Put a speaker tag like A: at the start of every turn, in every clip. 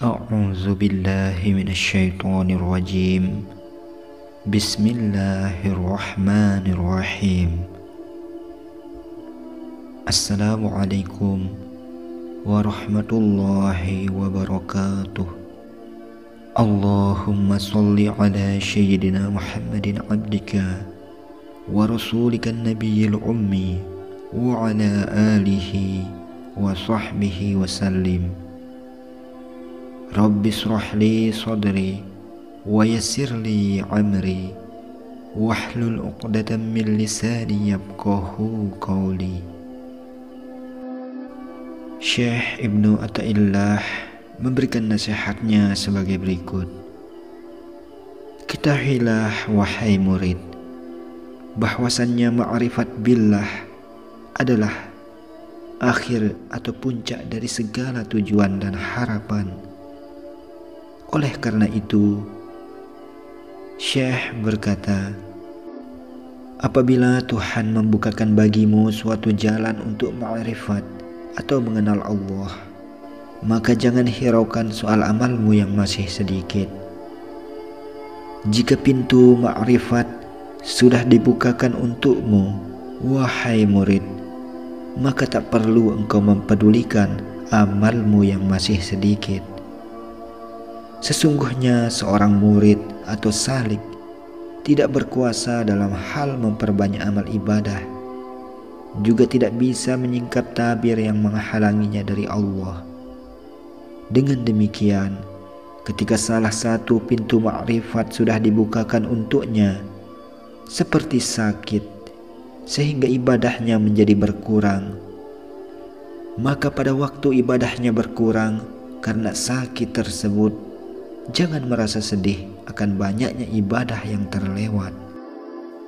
A: A'udzu billahi minasyaitonir rajim. Bismillahirrahmanirrahim. Assalamualaikum warahmatullahi wabarakatuh. Allahumma shalli ala sayyidina Muhammadin abdika wa rasulika nabiyil ummi wa ala alihi wa sahbihi wa sallim. Rabbi shrah li sadri wa yassir li amri wahlul 'uqdatam min lisani yafqahu qawli. Syekh Ibnu Athaillah memberikan nasihatnya sebagai berikut. Ketahuilah wahai murid, bahwasannya ma'rifat billah adalah akhir atau puncak dari segala tujuan dan harapan. Oleh karena itu, Syekh berkata, apabila Tuhan membukakan bagimu suatu jalan untuk ma'rifat atau mengenal Allah, maka jangan hiraukan soal amalmu yang masih sedikit. Jika pintu ma'rifat sudah dibukakan untukmu, wahai murid, maka tak perlu engkau mempedulikan amalmu yang masih sedikit. Sesungguhnya seorang murid atau salik tidak berkuasa dalam hal memperbanyak amal ibadah, juga tidak bisa menyingkap tabir yang menghalanginya dari Allah. Dengan demikian, ketika salah satu pintu ma'rifat sudah dibukakan untuknya, seperti sakit, sehingga ibadahnya menjadi berkurang, maka pada waktu ibadahnya berkurang karena sakit tersebut, jangan merasa sedih akan banyaknya ibadah yang terlewat.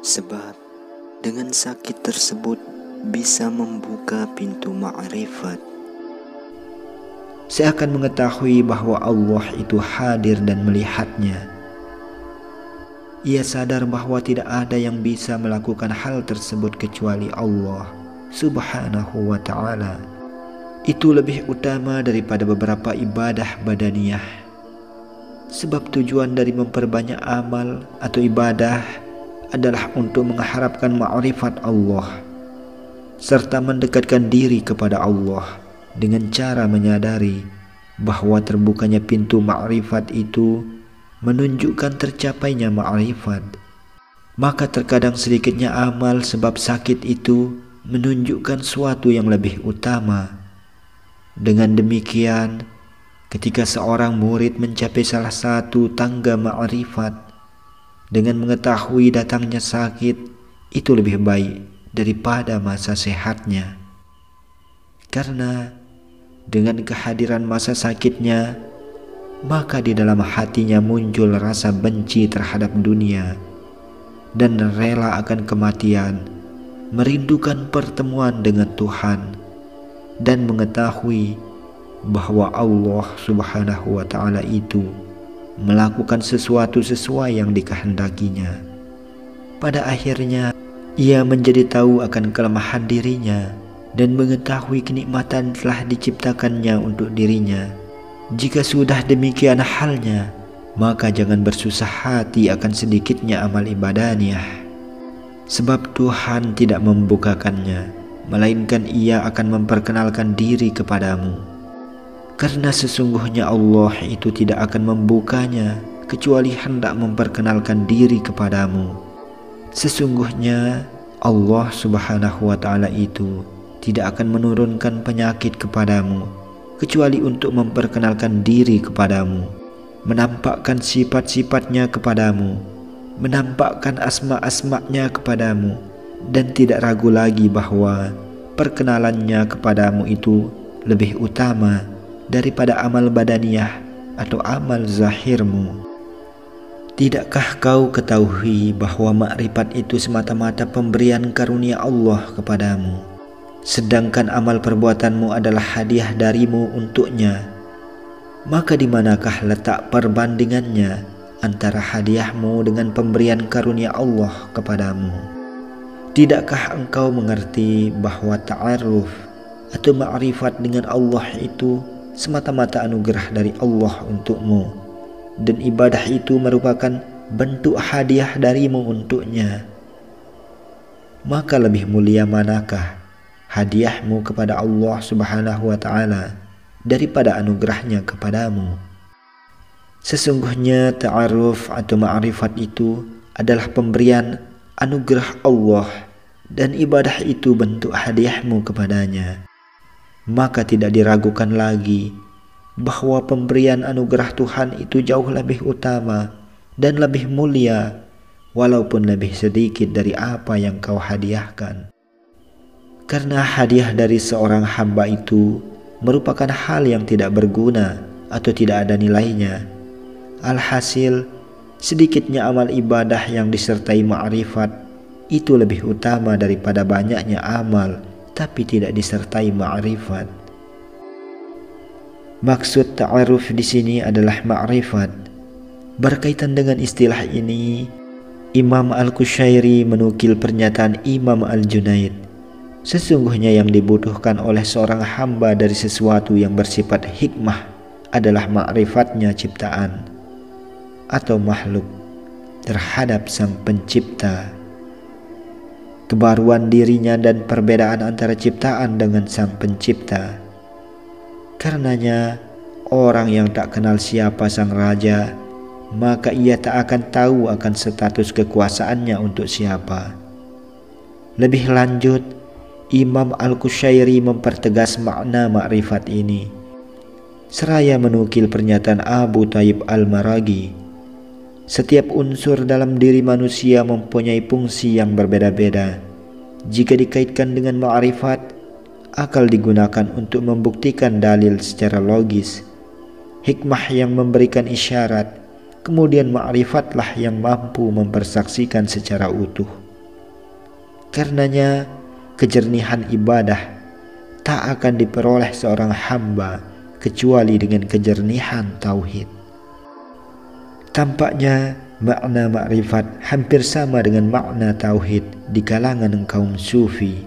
A: Sebab dengan sakit tersebut bisa membuka pintu ma'rifat. Seakan mengetahui bahwa Allah itu hadir dan melihatnya. Ia sadar bahwa tidak ada yang bisa melakukan hal tersebut kecuali Allah Subhanahu wa ta'ala. Itu lebih utama daripada beberapa ibadah badaniyah. Sebab tujuan dari memperbanyak amal atau ibadah adalah untuk mengharapkan ma'rifat Allah serta mendekatkan diri kepada Allah dengan cara menyadari bahwa terbukanya pintu ma'rifat itu menunjukkan tercapainya ma'rifat. Maka terkadang sedikitnya amal sebab sakit itu menunjukkan suatu yang lebih utama. Dengan demikian, ketika seorang murid mencapai salah satu tangga ma'rifat dengan mengetahui datangnya sakit, itu lebih baik daripada masa sehatnya. Karena dengan kehadiran masa sakitnya, maka di dalam hatinya muncul rasa benci terhadap dunia dan rela akan kematian, merindukan pertemuan dengan Tuhan dan mengetahui bahwa Allah Subhanahu wa ta'ala itu melakukan sesuatu sesuai yang dikehendakinya. Pada akhirnya ia menjadi tahu akan kelemahan dirinya dan mengetahui kenikmatan telah diciptakannya untuk dirinya. Jika sudah demikian halnya, maka jangan bersusah hati akan sedikitnya amal ibadahnya, sebab Tuhan tidak membukakannya, melainkan Ia akan memperkenalkan diri kepadamu. Karena sesungguhnya Allah itu tidak akan membukanya kecuali hendak memperkenalkan diri kepadamu. Sesungguhnya Allah Subhanahu wa ta'ala itu tidak akan menurunkan penyakit kepadamu kecuali untuk memperkenalkan diri kepadamu, menampakkan sifat-sifatnya kepadamu, menampakkan asma-asma'nya kepadamu, dan tidak ragu lagi bahwa perkenalannya kepadamu itu lebih utama daripada amal badaniyah atau amal zahirmu. Tidakkah kau ketahui bahwa makrifat itu semata-mata pemberian karunia Allah kepadamu, sedangkan amal perbuatanmu adalah hadiah darimu untuknya? Maka di manakah letak perbandingannya antara hadiahmu dengan pemberian karunia Allah kepadamu? Tidakkah engkau mengerti bahwa ta'aruf atau ma'rifat dengan Allah itu semata-mata anugerah dari Allah untukmu, dan ibadah itu merupakan bentuk hadiah darimu untuknya. Maka lebih mulia manakah hadiahmu kepada Allah Subhanahu wa Ta'ala daripada anugerahnya kepadamu? Sesungguhnya ta'aruf atau ma'rifat itu adalah pemberian anugerah Allah, dan ibadah itu bentuk hadiahmu kepadanya. Maka tidak diragukan lagi bahwa pemberian anugerah Tuhan itu jauh lebih utama dan lebih mulia, walaupun lebih sedikit dari apa yang kau hadiahkan. Karena hadiah dari seorang hamba itu merupakan hal yang tidak berguna atau tidak ada nilainya. Alhasil, sedikitnya amal ibadah yang disertai ma'rifat itu lebih utama daripada banyaknya amal tapi tidak disertai ma'rifat. Maksud ta'aruf di sini adalah ma'rifat. Berkaitan dengan istilah ini, Imam Al-Qushayri menukil pernyataan Imam Al-Junaid. Sesungguhnya yang dibutuhkan oleh seorang hamba dari sesuatu yang bersifat hikmah adalah ma'rifatnya ciptaan atau makhluk terhadap Sang Pencipta, kebaruan dirinya dan perbedaan antara ciptaan dengan Sang Pencipta. Karenanya orang yang tak kenal siapa Sang Raja, maka ia tak akan tahu akan status kekuasaannya untuk siapa. Lebih lanjut, Imam Al-Qushayri mempertegas makna makrifat ini, seraya menukil pernyataan Abu Thayyib Al-Maraghi. Setiap unsur dalam diri manusia mempunyai fungsi yang berbeda-beda. Jika dikaitkan dengan ma'rifat, akal digunakan untuk membuktikan dalil secara logis. Hikmah yang memberikan isyarat, kemudian ma'rifatlah yang mampu mempersaksikan secara utuh. Karenanya, kejernihan ibadah tak akan diperoleh seorang hamba kecuali dengan kejernihan tauhid. Tampaknya makna makrifat hampir sama dengan makna tauhid di kalangan kaum sufi.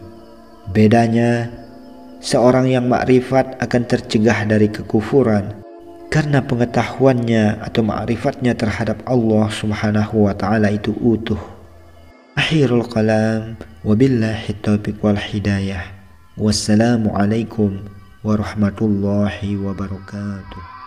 A: Bedanya, seorang yang makrifat akan tercegah dari kekufuran karena pengetahuannya atau makrifatnya terhadap Allah Subhanahu wa Ta'ala itu utuh. Akhirul kalam, wabillahi taufiq wal hidayah. Wassalamualaikum warahmatullahi wabarakatuh.